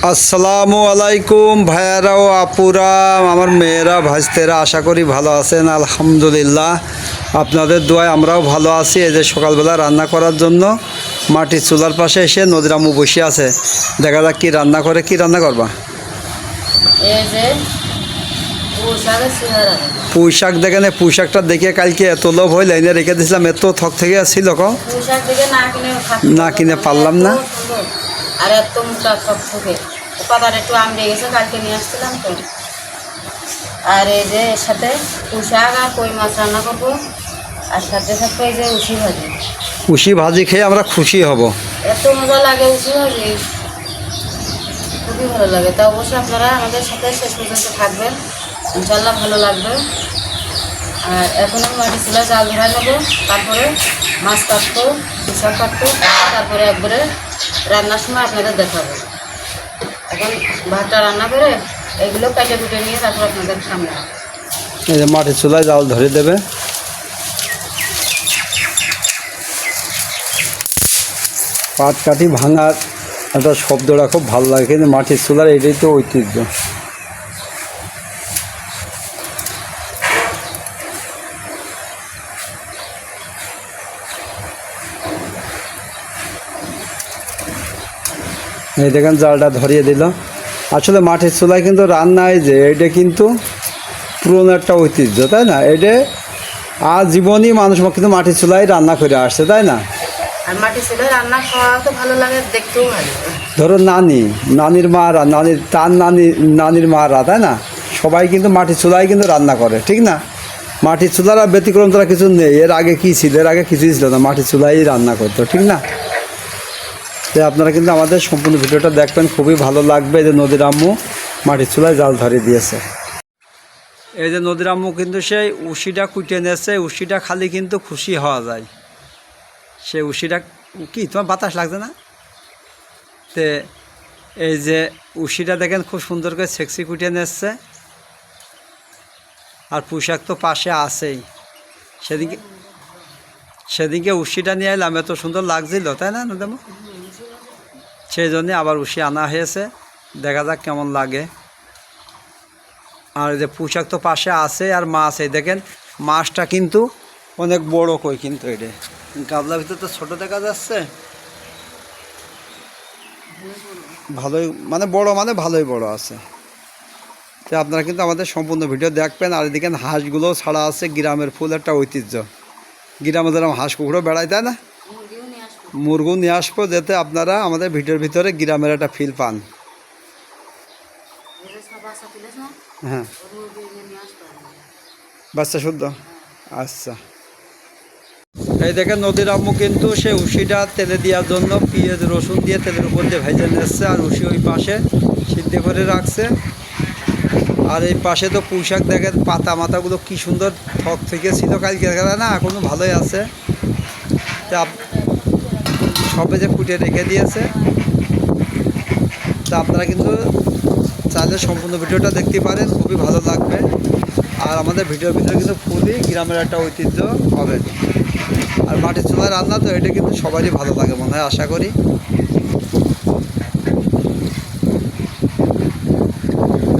আসসালামু আলাইকুম ভাইয়ারা ও আপুরা, আমার মেয়েরা ভাইস্তেরা, আশা করি ভালো আছেন। আলহামদুলিল্লাহ, আপনাদের দোয়ায় আমরাও ভালো আছি। এই যে সকালবেলা রান্না করার জন্য মাটির চুলার পাশে এসে নদীর আম্মু বসে আছে। দেখা যাক কি রান্না করে। কি রান্না করবা? পুঁই শাক। দেখেন পুঁই শাকটা দেখে কালকে এত লোভ হয়ে লাইনে রেখে দিয়েছিলাম, এত থক থেকে ছিল না কিনে পারলাম না। আর এত মোটা থকথকে পাতাটা একটু আমড়ে গেছে, কালকে নিয়ে আসছিলাম তো। আর এই যে এর সাথে পুঁই শাক আর কই মাছ রান্না করবো, আর সাথে সাথে এই যে উশি ভাজি। উশি ভাজি খেয়ে আমরা খুশি হব। এত মজা লাগে উশি ভাজি, খুবই ভালো লাগে। তা অবশ্যই আপনারা আমাদের সাথে শেষ পর্যন্ত থাকবেন, ইনশাল্লাহ ভালো লাগবে। আর এখন আমি মাটি চুলা জাল ধরাই নেবো, তারপরে মাছ কাটবো, পুঁই শাক কাটবো, তারপরে একবারে রান্নার সময় আপনাদের দেখাবো। এখন ভাতটা রান্না করে এগুলো কেটে কুটে নিয়ে তারপর আপনাদের সামনে এই যে মাটির চুলায় জাল ধরে দেবে। পাট কাঠি ভাঙার একটা শব্দটা খুব ভালো লাগে, কিন্তু মাটির চুলার এটাই তো ঐতিহ্য। এই দেখেন জালটা ধরিয়ে দিল। আসলে মাটির চুলায় কিন্তু রান্নায় যে এটা কিন্তু পুরনো একটা ঐতিহ্য, তাই না? এটা আজীবনই মানুষ কিন্তু মাটির চুলায় রান্না করে আসছে, তাই না? আর মাটির চুলায় রান্না খাওয়া তো ভালো লাগে, দেখতেও ভালো। ধরো নানির মারা, তার নানির মারা, তাই না? সবাই কিন্তু মাটির চুলায় কিন্তু রান্না করে, ঠিক না? মাটির চুলার আর ব্যতিক্রম তারা কিছু নেই। এর আগে কী ছিল? এর আগে কিছুই ছিল না, মাটির চুলাই রান্না করতো, ঠিক না? তো আপনারা কিন্তু আমাদের সম্পূর্ণ ভিডিওটা দেখবেন, খুবই ভালো লাগবে। এই যে নদীর আম্মু মাটির চুলায় জাল ধরিয়ে দিয়েছে। এই যে নদীর আম্মু কিন্তু সেই উশিটা কুটে নিয়েছে। উশিটা খালি কিন্তু খুশি হওয়া যায়। সে উশিটা কি, তোমার বাতাস লাগছে না? তে এই যে উশিটা দেখেন খুব সুন্দর করে সেক্সি কুটিয়ে নিচ্ছে। আর পোশাক তো পাশে আছেই। সেদিকে উশিটা নিয়ে এলাম, এত সুন্দর লাগছিল, তাই না নদীমা? সেই জন্যে আবার উশি আনা হয়েছে, দেখা যাক কেমন লাগে। আর এই যে পোশাক তো পাশে আছে, আর মাছ এই দেখেন, মাছটা কিন্তু অনেক বড় কই, কিন্তু এটা গাবলার ভিতরে তো ছোট দেখা যাচ্ছে। ভালোই ভালোই বড় আছে। তো আপনারা কিন্তু আমাদের সম্পূর্ণ ভিডিও দেখবেন। আর এদিকে হাঁসগুলোও ছাড়া আছে, গ্রামের ফুল একটা ঐতিহ্য। গ্রামে যেরকম হাঁস কুকুরও বেড়ায়, তাই না? মুরগিও নিয়ে আসবো, যাতে আপনারা আমাদের ভিডিওর ভিতরে গ্রামের একটা ফিল পান। হ্যাঁ, বাচ্চা শুদ্ধ। আচ্ছা, এই দেখেন নদীর আম্মু কিন্তু সে উশিটা তেলে দেওয়ার জন্য পেঁয়াজ রসুন দিয়ে তেলের উপর দিয়ে ভেজে নিচ্ছে। আর উশি ওই পাশে সিদ্ধ করে রাখছে। আর এই পাশে তো পুঁইশাক দেখেন, পাতা মাথাগুলো কি সুন্দর থক থেকে ছিল কালকে, না এখনও ভালোই আছে। তা সবে যে ফুটে রেখে দিয়েছে। তা আপনারা কিন্তু চাইলে সম্পূর্ণ ভিডিওটা দেখতে পারেন, খুবই ভালো লাগবে। আর আমাদের ভিডিওর ভিতরে কিন্তু খুবই গ্রামের একটা ঐতিহ্য হবে। আর মাটির চুলায় রান্না তো এটা কিন্তু সবারই ভালো লাগে মনে হয়, আশা করি।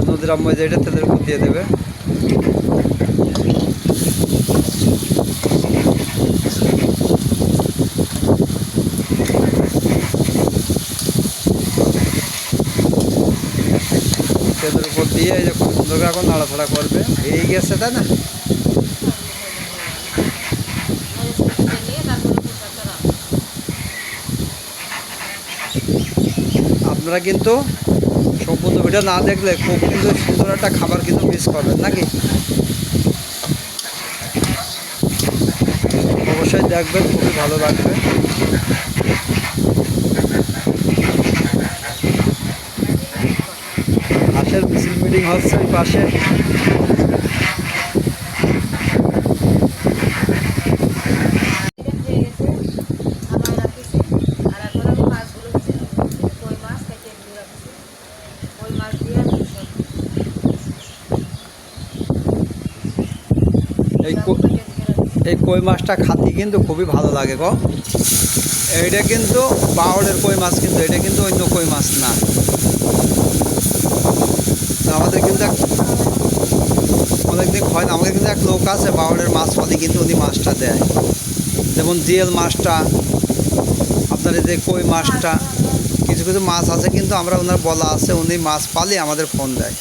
নদীর আম্মু যে এটা তেলের উপর দিয়ে দেবে। তেলের উপর দিয়ে এই যে খুব সুন্দর করে এখন নাড়াচাড়া করবে। এই গেছে, তাই না? আপনারা কিন্তু সম্পূর্ণ ভিডিও না দেখলে খুব কিন্তু সুন্দর একটা খাবার কিন্তু মিস করবেন, নাকি? অবশ্যই দেখবেন, খুবই ভালো লাগবে। হাঁসের মিছিল মিটিং হচ্ছে ওই পাশে। এই কই মাছটা খাতি কিন্তু খুবই ভালো লাগে গো। এইটা কিন্তু বাউলের কই মাছ, কিন্তু এটা কিন্তু অন্য কই মাছ না। আছে বাউলের মাছ পালি কিন্তু উনি মাছটা দেয়, যেমন জিএল মাছটা, আপনার এই যে কই মাছটা, কিছু কিছু মাছ আছে কিন্তু আমরা ওনার বলা আছে, উনি মাছ পালি আমাদের ফোন দেয়।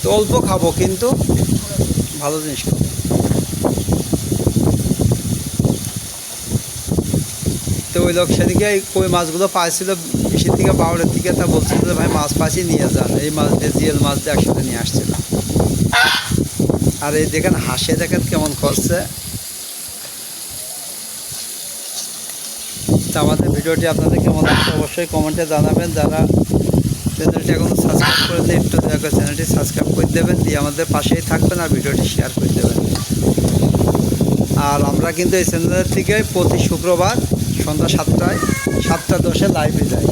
তো অল্প খাবো কিন্তু ভালো জিনিস খাবো। তো ওই লোক সেদিকে এই কই মাছগুলো পাইছিল ইসের থেকে বাউলের থেকে, তা বলছিল যে ভাই মাছ পাইছি নিয়ে যান, এই মাছ দিয়ে জিএল মাছ দিয়ে একসাথে নিয়ে আসছিল। আর এই দেখেন হাসে দেখেন কেমন করছে। তো আমাদের ভিডিওটি আপনাদের কেমন লাগছে অবশ্যই কমেন্টে জানাবেন। যারা চ্যানেলটি এখনও সাবস্ক্রাইব করে দিয়ে একটু দয়া করে চ্যানেলটি সাবস্ক্রাইব করে দেবেন, দিয়ে আমাদের পাশেই থাকবেন আর ভিডিওটি শেয়ার করে দেবেন। আর আমরা কিন্তু এই চ্যানেলের থেকে প্রতি শুক্রবার সন্ধ্যা 7:10 লাইভে যাই।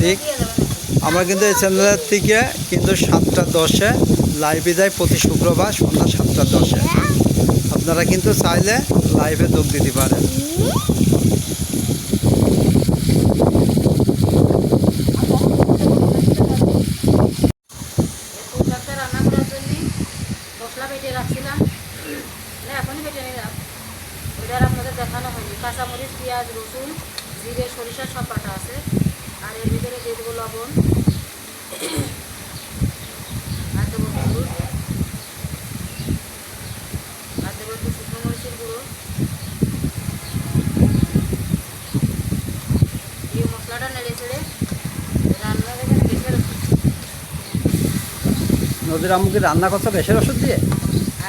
ঠিক, আমরা কিন্তু এই চ্যানেলের থেকে কিন্তু 7:10 লাইভে যাই প্রতি শুক্রবার সন্ধ্যা 7:10। আপনারা কিন্তু চাইলে লাইভে যোগ দিতে পারেন। পুঁইশাকটা রান্না করার জন্য মশলা বেটে রাখছিলাম, এখনই বেটে নিলাম, ওইটা আর আপনাদের দেখানো হয়নি। কাঁচামরিচ, পেঁয়াজ, রসুন, জিরে, সরিষা সব বাটা আছে। আর এর ভিতরে দিয়ে দেবো লবণ, আর দেবো হলুদ, আর দেবো একটু শুকনো মরিচের গুঁড়ো। এই মশলাটা নেড়ে ছেড়ে রান্না এখানে বেশি নদীর আম্মুকে রান্না করতে বেশের ওষুধ দিয়ে।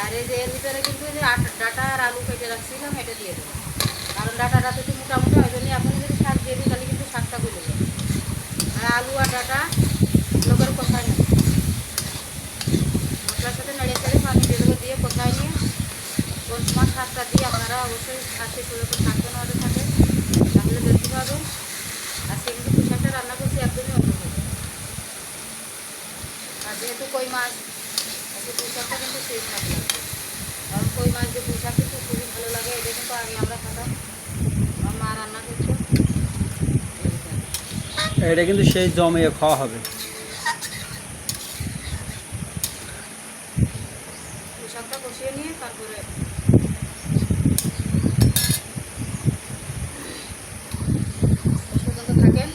আর এই যে এর ভিতরে কিন্তু এই যে ডাঁটা আর আলু কেটে রাখছিলাম, এটা দিয়ে দেবো। কারণ ডাঁটাটা তো একটু মোটামুটি ওই জন্য এখন যদি শাক দিয়ে দিই তাহলে কিন্তু শাকটা গলে যাবে। আর আলু আর ডাঁটা লোকের কোথায় নেই, মশলার সাথে নেড়ে চেড়ে পানি দিয়ে দেবো, দিয়ে কোথায় নিয়ে কোন সময় শাকটা দিয়ে আপনারা অবশ্যই শাকটি সুন্দর করে থাকবেন আমাদের সাথে, তাহলে দেখতে পাবেন। আজকে কিন্তু পুঁই শাকটা রান্না করছি একদমই অন্যভাবে। আর যেহেতু কই মাছ আজকে পুঁই শাকটা কিন্তু সেই শাক লাগবে, কারণ কই মাছ দিয়ে পুঁই শাক কিন্তু খুবই ভালো লাগে। এটা কিন্তু আগে আমরা খেতাম, আমার মা রান্না করতো। এটা কিন্তু সেই জমিয়ে খাওয়া হবে। পুঁই শাকটা কষিয়ে নিয়ে তারপরে পর্যন্ত থাকেন।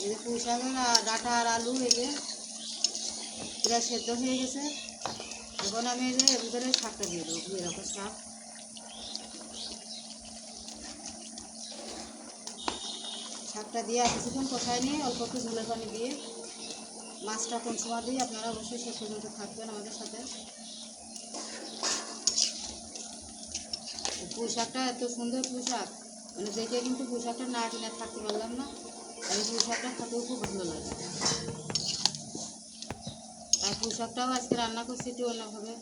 এই যে পুঁই শাকের ডাঁটা আর আলু এই যে প্রায় সেদ্ধ হয়ে গেছে। এখন আমি এই যে এর ভিতরে শাকটা দিয়ে দেবো, দিয়ে রাখো শাক। শাকটা দিয়ে আর কিছুক্ষণ কষায় নিয়ে অল্প একটু ঝোলের পানি দিয়ে মাছটা কোন সময় দিয়ে আপনারা অবশ্যই শেষ পর্যন্ত থাকবেন আমাদের সাথে। পুঁই শাকটা এত সুন্দর পুঁই শাক, মানে দেখে কিন্তু পুঁই শাকটা না কিনে থাকতে পারলাম না। আর এই পুঁই শাকটা খেতেও খুব ভালো লাগে। আর পুঁই শাকটাও আজকে রান্না করছি একটু অন্যভাবে।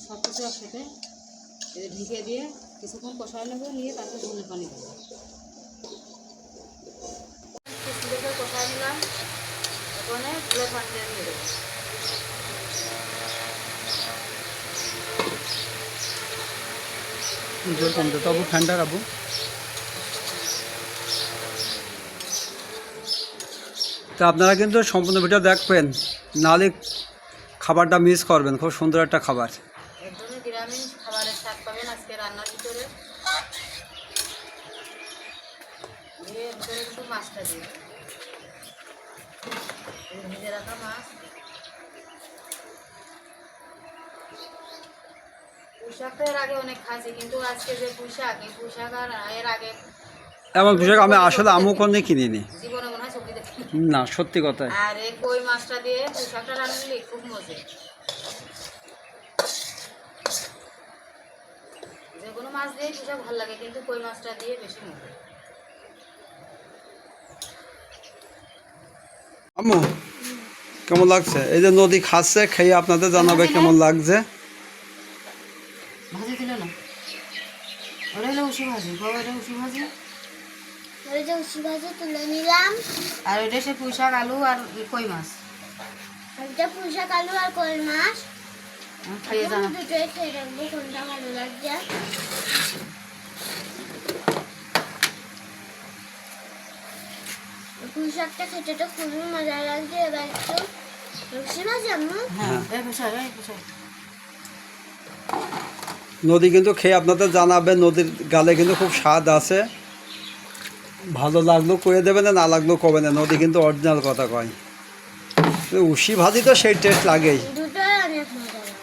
সব কিছু একসাথে ঢেকে দিয়ে কিছুক্ষণ কষায় নেবো, নিয়ে তারপর ঝোলের পানি দেবো। সুন্দর করে কষায় নিলাম, ওখানে ঝোলের পানিটা দিয়ে দেবো। জোর কমতে তবু ঠান্ডা রাখবো। তো আপনারা কিন্তু সম্পূর্ণ ভিডিও দেখবেন, নাহলে খাবারটা মিস করবেন। খুব সুন্দর একটা খাবার, একদমই নিরামিষ খাবারের স্বাদ পাবেন আজকে রান্নার ভিতরে। দিয়ে ভিতরে একটু মাছটা দিয়ে ভেজে রাখা মাছ। পুঁই শাকটা এর আগে অনেক খাইছি, কিন্তু আজকে যে পুঁই শাক, এই পুঁই শাক আর এর আগে এমন পোশাক আমি আসলে আমু কোনে কিনিনি, জীবনে মনে হয় সবজি দেখি না সত্যি কথাই। আর এই কই মাছটা দিয়ে পুঁই শাকটা রান্নলে খুব মজা। যে কোনো মাছ দিয়ে পুঁই শাক ভালো লাগে, কিন্তু কই মাছটা দিয়ে বেশি মজা। আমু কেমন লাগছে? এই যে নদী খাচ্ছে, খেয়ে আপনাদের জানাবে কেমন লাগছে। ভাজি দিল না, ওটা হলো উসি ভাজি, বাবা এটা উসি ভাজি। উসি ভাজি তুলে নিলাম। আর ওইটা সে পুঁই শাক, আলু আর কই মাছ। একটা পুঁই শাক, আলু আর কই মাছ। খেয়ে জানা দুটোই খেয়ে রাখবো কোনটা ভালো লাগছে। পুঁই শাকটা খেতে তো খুবই মজা লাগছে। এবার একটু রসি মাছ আম্মু। হ্যাঁ এই বসাই এই বসাই নদী কিন্তু খেয়ে আপনাদের জানাবেন, নদীর গালে কিন্তু খুব স্বাদ আছে। ভালো লাগলো কয়ে দেবে না, না লাগলো কবে না, নদী কিন্তু অরিজিনাল কথা কয়। উশি ভাজি তো সেই টেস্ট লাগেই। দুটোই অনেক মজা লাগছে।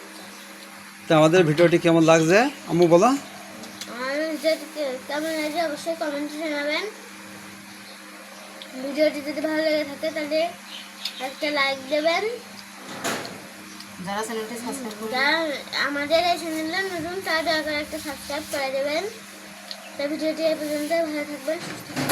তো আমাদের ভিডিওটি কেমন লাগছে আম্মু বলো? আমার ভিডিওটি কেমন লাগছে অবশ্যই কমেন্টে জানাবেন। ভিডিওটি যদি ভালো লেগে থাকে তাহলে একটা লাইক দেবেন। যারা চ্যানেলটি সাবস্ক্রাইব করবেন যারা আমাদের এই চ্যানেলে নতুন তারা দয়া করে একটা সাবস্ক্রাইব করে দেবেন। তো ভিডিওটি এই পর্যন্ত, ভালো থাকবেন, সুস্থ থাকবেন।